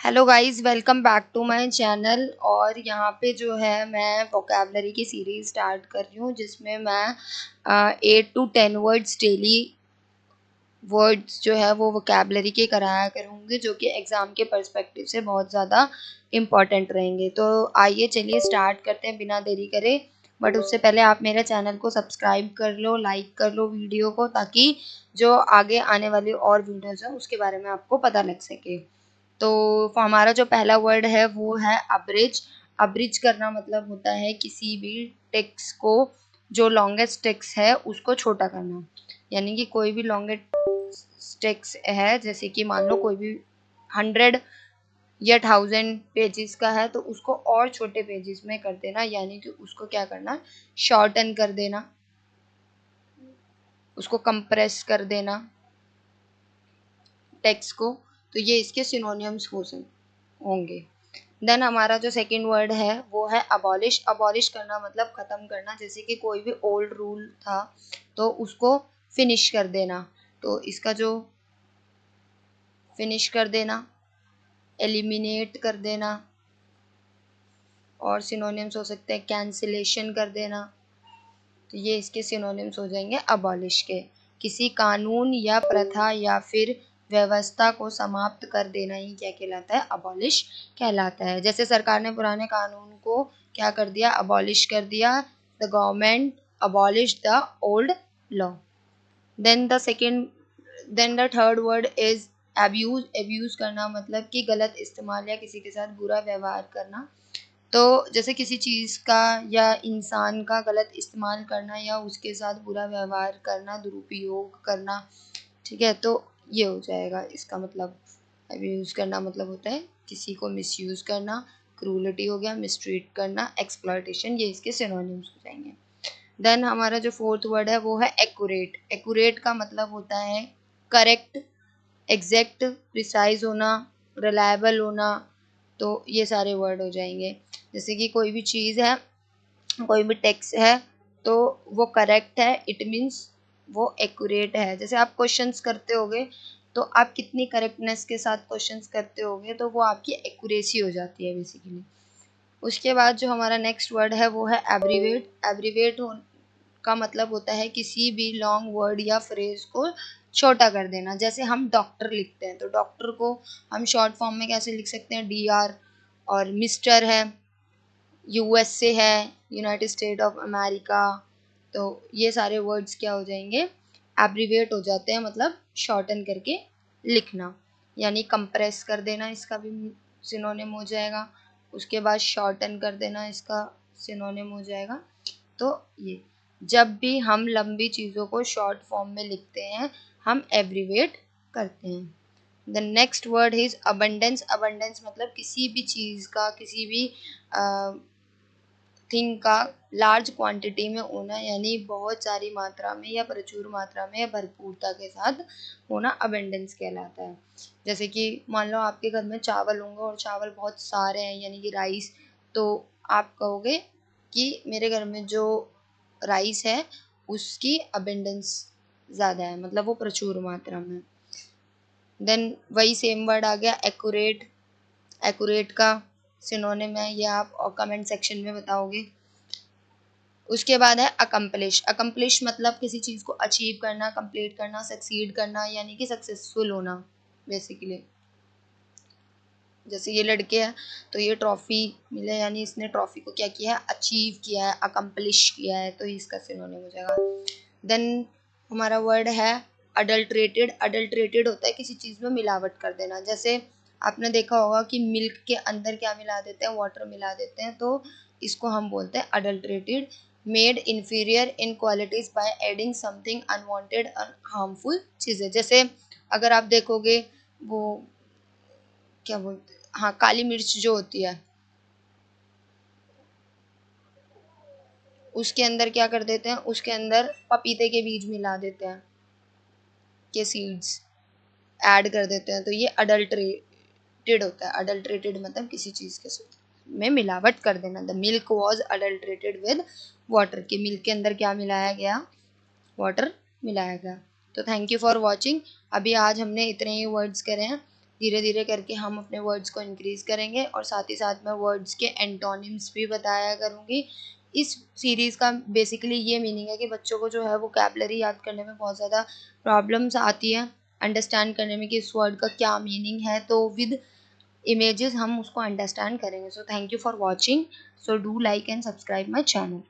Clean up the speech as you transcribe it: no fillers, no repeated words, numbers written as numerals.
Hello guys, welcome back to my channel. और यहाँ पे जो है मैं वोकैबलरी की सीरीज स्टार्ट कर रही हूँ जिसमें मैं 8 to 10 वर्ड्स डेली वर्ड्स जो है वो वोकैबलरी के कराया करूँगी, जो कि एग्ज़ाम के पर्सपेक्टिव से बहुत ज़्यादा इम्पॉर्टेंट रहेंगे। तो आइए चलिए स्टार्ट करते हैं बिना देरी करे। बट उससे पहले आप मेरे चैनल को सब्सक्राइब कर लो, लाइक कर लो वीडियो को, ताकि जो आगे आने वाली और वीडियोज़ हैं उसके बारे में आपको पता लग सके। तो हमारा जो पहला वर्ड है वो है अब्रिज। अब्रिज करना मतलब होता है किसी भी टेक्स्ट को, जो लॉन्गेस्ट टेक्स्ट है उसको छोटा करना। यानी कि कोई भी लॉन्गेस्ट टेक्स्ट है, जैसे कि मान लो कोई भी 100 या 1000 पेजेस का है, तो उसको और छोटे पेजेस में कर देना, यानी कि उसको क्या करना, शॉर्टन कर देना, उसको कंप्रेस कर देना टेक्स्ट को। तो ये इसके सिनोनिम्स होंगे। देन हमारा जो सेकंड वर्ड है वो है अबॉलिश। अबॉलिश करना मतलब ख़त्म करना, जैसे कि कोई भी ओल्ड रूल था तो उसको फिनिश कर देना। तो इसका जो फिनिश कर देना, एलिमिनेट कर देना, और सिनोनिम्स हो सकते हैं कैंसिलेशन कर देना। तो ये इसके सिनोनिम्स हो जाएंगे अबॉलिश के। किसी कानून या प्रथा या फिर व्यवस्था को समाप्त कर देना ही क्या कहलाता है, अबॉलिश कहलाता है। जैसे सरकार ने पुराने कानून को क्या कर दिया, अबॉलिश कर दिया। The government abolish the old law. Then the third word is abuse. Abuse करना मतलब कि गलत इस्तेमाल या किसी के साथ बुरा व्यवहार करना। तो जैसे किसी चीज़ का या इंसान का गलत इस्तेमाल करना या उसके साथ बुरा व्यवहार करना, दुरुपयोग करना। ठीक है, तो ये हो जाएगा इसका मतलब। अब्यूज़ करना मतलब होता है किसी को मिसयूज़ करना, क्रूलिटी हो गया, मिसट्रीट करना, एक्सप्लॉयटेशन, ये इसके सिनोनिम्स हो जाएंगे। देन हमारा जो फोर्थ वर्ड है वो है एक्यूरेट। एक्यूरेट का मतलब होता है करेक्ट, एग्जैक्ट, प्रिसाइज होना, रिलायबल होना। तो ये सारे वर्ड हो जाएंगे। जैसे कि कोई भी चीज़ है, कोई भी टेक्स्ट है, तो वो करेक्ट है, इट मीन्स वो एक्यूरेट है। जैसे आप क्वेश्चंस करते होगे, तो आप कितनी करेक्टनेस के साथ क्वेश्चंस करते होगे, तो वो आपकी एक्यूरेसी हो जाती है बेसिकली। उसके बाद जो हमारा नेक्स्ट वर्ड है वो है एब्रीवेट। एब्रीवेट का मतलब होता है किसी भी लॉन्ग वर्ड या फ्रेज को छोटा कर देना। जैसे हम डॉक्टर लिखते हैं, तो डॉक्टर को हम शॉर्ट फॉर्म में कैसे लिख सकते हैं, DR। और मिस्टर है, USA है, यूनाइटेड स्टेट ऑफ अमेरिका। तो ये सारे वर्ड्स क्या हो जाएंगे, एब्रीवेट हो जाते हैं, मतलब शॉर्टन करके लिखना। यानी कंप्रेस कर देना इसका भी सिनोनिम हो जाएगा। उसके बाद शॉर्टन कर देना इसका सिनोनिम हो जाएगा। तो ये जब भी हम लंबी चीज़ों को शॉर्ट फॉर्म में लिखते हैं, हम एब्रीवेट करते हैं। The next word is abundance. Abundance मतलब किसी भी चीज़ का, किसी भी थिंग का लार्ज क्वांटिटी में होना, यानी बहुत सारी मात्रा में या प्रचुर मात्रा में या भरपूरता के साथ होना अबंडेंस कहलाता है। जैसे कि मान लो आपके घर में चावल होंगे और चावल बहुत सारे हैं, यानी कि राइस। तो आप कहोगे कि मेरे घर में जो राइस है उसकी अबंडेंस ज़्यादा है, मतलब वो प्रचुर मात्रा में। देन वही सेम वर्ड आ गया एक्यूरेट। एक्यूरेट का सिनोनिम है, ये आप और कमेंट सेक्शन में बताओगे। उसके बाद है अकम्पलिश। अकम्पलिश मतलब किसी चीज़ को अचीव करना, कंप्लीट करना, सक्सीड करना, यानी कि सक्सेसफुल होना बेसिकली। जैसे ये लड़के हैं, तो ये ट्रॉफी मिले, यानी इसने ट्रॉफी को क्या किया है, अचीव किया है, अकम्पलिश किया है, तो इसका सिनोनिम हो जाएगा। देन हमारा वर्ड है अडल्ट्रेटेड। अडल्ट्रेटेड होता है किसी चीज़ में मिलावट कर देना। जैसे आपने देखा होगा कि मिल्क के अंदर क्या मिला देते हैं, वाटर मिला देते हैं, तो इसको हम बोलते हैं adulterated. Made inferior in qualities by adding something unwanted और हार्मफुल चीज़ें। जैसे अगर आप देखोगे, वो क्या बोलते हैं, हाँ, काली मिर्च जो होती है, उसके अंदर क्या कर देते हैं, उसके अंदर पपीते के बीज मिला देते हैं, के सीड्स ऐड कर देते हैं, तो ये अडल्ट्रेटेड होता है। अडल्ट्रेटेड मतलब किसी चीज़ के में मिलावट कर देना। The milk was adulterated with water, के मिल्क के अंदर क्या मिलाया गया, वाटर मिलाया गया। तो थैंक यू फॉर वॉचिंग। अभी आज हमने इतने ही वर्ड्स करे हैं। धीरे धीरे करके हम अपने वर्ड्स को इंक्रीज़ करेंगे और साथ ही साथ मैं वर्ड्स के एंटोनिम्स भी बताया करूँगी। इस सीरीज़ का बेसिकली ये मीनिंग है कि बच्चों को जो है वोकैबुलरी याद करने में बहुत ज़्यादा प्रॉब्लम्स आती हैं, अंडरस्टैंड करने में कि इस वर्ड का क्या मीनिंग है, तो विद इमेजेस हम उसको अंडरस्टैंड करेंगे। So thank you for watching. So do like and subscribe my channel.